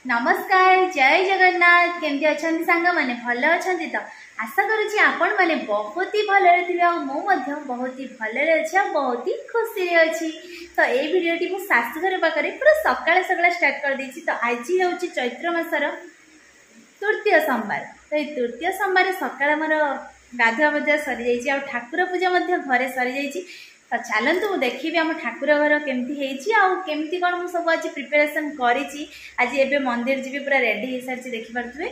नमस्कार जय जगन्नाथ केमती अच्छा सांग मैंने भल अच्छा तो आशा करुँच आपण मैंने बहुत ही भलरे थे बहुत ही भलरे अच्छे बहुत ही खुशी अच्छी तो ये भिडटी मो शाशुघर पाखे पूरा सकाल सकाल स्टार्ट कर देछि। तो आज हूँ चैत्र मासर तृतीय सोमवार। तो ये तृतीय सोमवार सकाल मोर गाधुआ बधुआ सरी जा ठाकुर पूजा घरे सरी जाइए। तो चलतु देखी आम ठाकुर घर केमती कौन मुझे सब आज प्रिपेरेसन करी आज एबे मंदिर जी पूरा रेडी हो सारी देखिपे।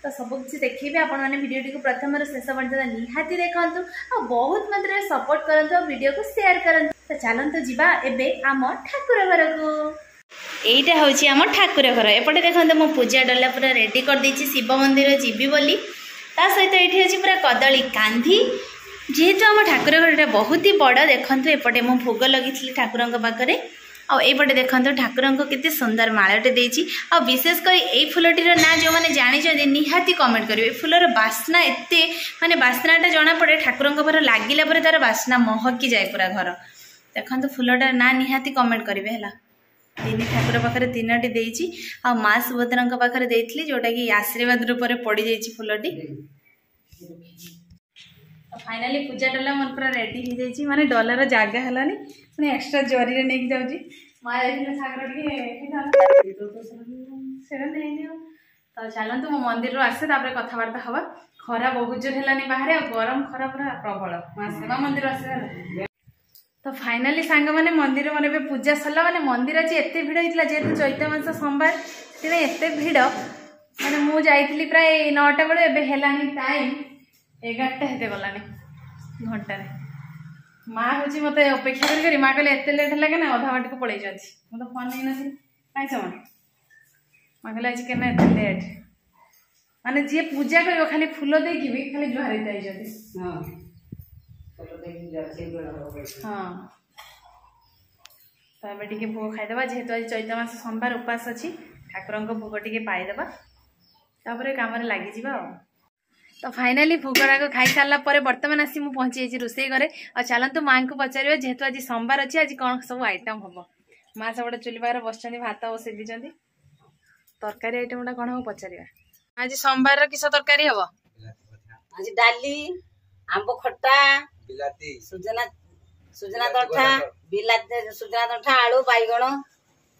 तो सब किसी देखी आपण मैंने भिडियो को प्रथम शेष पर्यटन निहाती देखु और बहुत मात्रा सपोर्ट करूँ और वीडियो को शेयर करूँ। तो चलतु जीवा एबे आम ठाकुर घर को। यहीटा हूँ आम ठाकुर घर एपटे देखते मो पूजा डला पूरा रेडी कर देछि शिव मंदिर जीवी बोली सहित ये अच्छी पूरा कदली कांधी जेहेतु आम ठाकुर घर बहुत ही बड़ देखते एपटे मो भोग लगी ठाकुर पाखे आईपटे देखते ठाकुर को केते सुंदर मालाटे देछि और विशेषकर यही फुलटीर ना जो मैंने जानी निहाती कमेंट करेंगे। फुलर बास्ना एते माने बास्नाटा जना पड़े ठाकुर घर लगिला तार बास्ना महकी जाए पूरा घर। देखते फुलटार ना निहाती कमेंट करेंगे है। तीन ठाकुर पाखे तीनोटी देछि आ माँ सुभद्रा पाखे देइथिली जोटा कि आशीर्वाद रूप में पड़ जाइए फुलटी। फाइनाली पूजा डला मोर पूरा रेडी हो जाइए माने डलार जगह है पुणी एक्सट्रा जरी नहीं जाऊँगी माँ सागर तो चलतु मो मंदिर आसे कथबार्ता हवा। खरा बहुत जोर है बाहर आ गरम खरा पूरा प्रबल माँ सेवा मंदिर आसे। तो फाइनाली सांग मैंने मंदिर मोर ए पूजा सरला माने मंदिर आज एत भिड़ होता जेहतु चैत्र मास सोमवार से एत भिड़ माने मुझे जाइली प्राय 9टा बेलू एवं टाइम 11टा हेते गलानी घंटे। माँ हूँ मत अपेक्षा करी माँ कहले एत लेट है क्या अधा बाट को पलि मुझे फोन नहीं नी कहीं समय माँ कहले आज क्या एत लेट माने जी पूजा कर खाली फूल देकी भी खाली जुहार हाँ। तो ये टे भोग खाईदे जेहेतु आज चैत्र मास सोमवार उपास अच्छी ठाकुर भोग टे पाईदे तापर कम लगिज। तो फाइनाली भोगराग खाई सारा बर्तमान आसी मुझे पहुँची जाइए रोसे घरे और चलतु माँ को पचार जेहेतु आज सोमवार अच्छी आज कौन सब आइटम हम माँ सब चुली पाखे बस भात बसई दी तरकारी आइटम गुड़ा कौन हम पचार आज सोमवार किस तरकारी हम आज डाली आंब खट्टा सुजना सुजना दठा बिलाती सुजना दठा आलू बैगण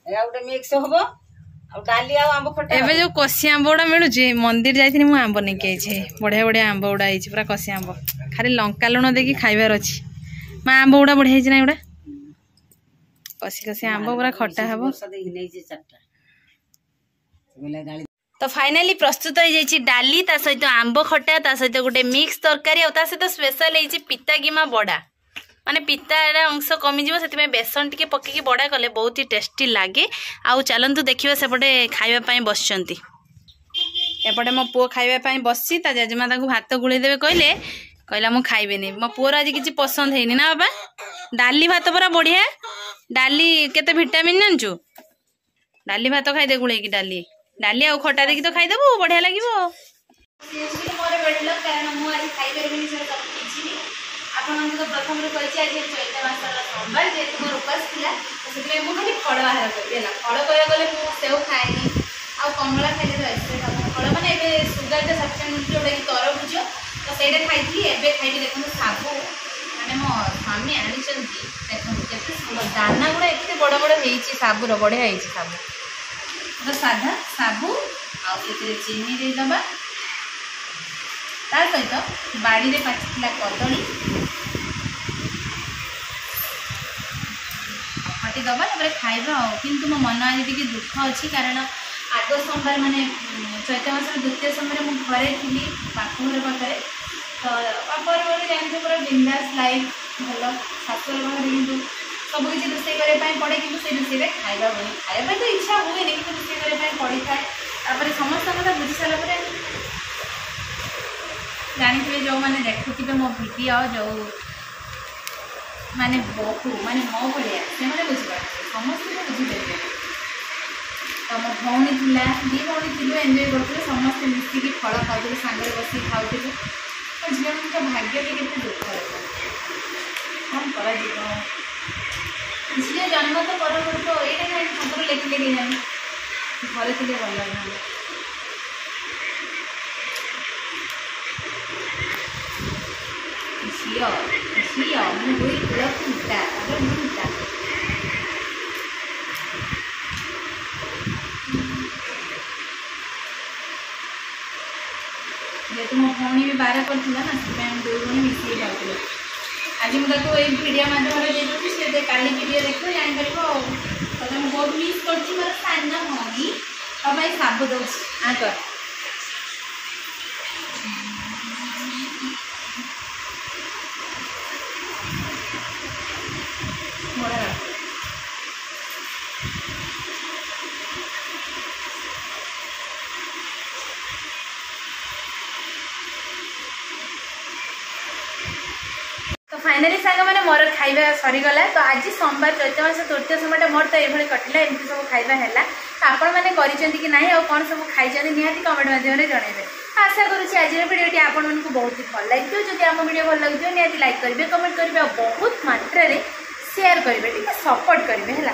या गोटे मिक्स हम डाली आंब खट्टा एबे जो कसी आंब गुड़ा मिलू मंदिर जाइए मुझे आंब नहीं आई बढ़िया बढ़िया आंब गुड़ा पूरा कसी आंब खाली लंका लुण देकी खाइबार अच्छी माँ आंब गुड़ा बढ़िया ना गुड़ा कसी कसी आंब पूरा खट्टा हम। तो फाइनाली प्रस्तुत हो जाइए डाली ता सहित आंब खट्टा ता सहित गोटे मिक्स तरकारी और सहित स्पेशल है पिता गिमा बड़ा माने पितार अंश कमिज से बेसन टी पकईकी बड़ा कले बहुत ही टेस्टी लगे। आउ चलतु देखिए सेपटे खावाई बस एपटे मो पुओ खावाई बसी जेजेमा भात गुड़ेदेवे कहले कहला मु खाइबेनी मो पुओर आज किसी पसंद है ना बाबा डाली भात पूरा बढ़िया डाली केते विटामिन जानचु डाली भात खाईदे गुड़े डाली डाली आउ खटा देखी तो खाईदेबू बढ़िया लगे। आपन तो प्रथम कही आज चैत्र मासर सोमवार जेहेतु मोर उपास था तो खाली फल बाहर करी फल कह गले सेव खाएनी आ कमला खाई फल मैंने सुगर सफिसीयंट जोटा कि तरबुज तो सहीटा खाई एवं खाई देखो साबु मैंने मो स्वामी आनी देखो दाना गुड़ा एत बड़ बड़ साबुर बढ़िया साबु तो साधा साबु आते चीनी देदबा ता सहित बाड़ी में पाचिला कदली काटी दबा खाइबा किंतु मो मन आज टी दुख अच्छी कारण आग सोमवार माने चैत्र मास द्वितीय सोमवार मु घरे थी बापूर पाखे तो बापर घर जानते पूरा बिंदास लाइफ भल शाशुर घर कि सब किसी रोषे करने पड़े कि रोषे खाइबा हुए खाइबा तो इच्छा हुए कि रोषे करने पड़ी था समस्त कथा बुझी सारापर जानी जो मैंने देखुवे मो भिडियो जो माने बहु माने मो भाया से बुझे समस्त को बुझीपारे तो मो भौणी थी दी भौणी थी एंजय करते समस्ते मिसिकी फल खाऊ सांगे बस खाऊ झील भाग्य भी केते दुख कौन कर झील जन्म तो पर तो ये लेखिले कि जानी घरे थे भल लगे झील झील मुझे कूड़ा फुटा फुटा जेहतु मो भौणी भी बाहर करता ना से दो भौणी मिसिक जाते आज मुझे भिडियो मध्यम दे काली भिडियो देख जापर तो मुझे बहुत मिस कर मोर सान भौणी भाई साबु दौ आकर तो फाइनाली सांग मैंने मोर खाଇବା सरीगला तो आज सोमवार चैत्र मास तृतीय समय मोर तो ये कटिला एमती सब खाଇବା है तो आपण मैंने कि ना आ कौन सब खाई निहाती कमेंट माध्यम जनइबे आशा करुँच आज भिडियोटी आपण मानक बहुत ही भल लगे जब आम भिडियो भल लगे निहाती लाइक करेंगे कमेंट करेंगे और बहुत मात्रा शेयर करेंगे ठीक है सपोर्ट करेंगे है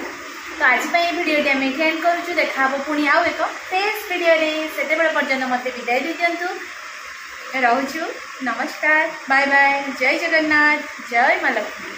तो आज भिडियोटी आम ये एंड करुँ देखा पुणी आउ एक फ्रेश भिडियो से पर्यटन मत विदाय दे दिंतु रोचु नमस्कार बाय बाय जय जगन्नाथ जय माँ लक्ष्मी।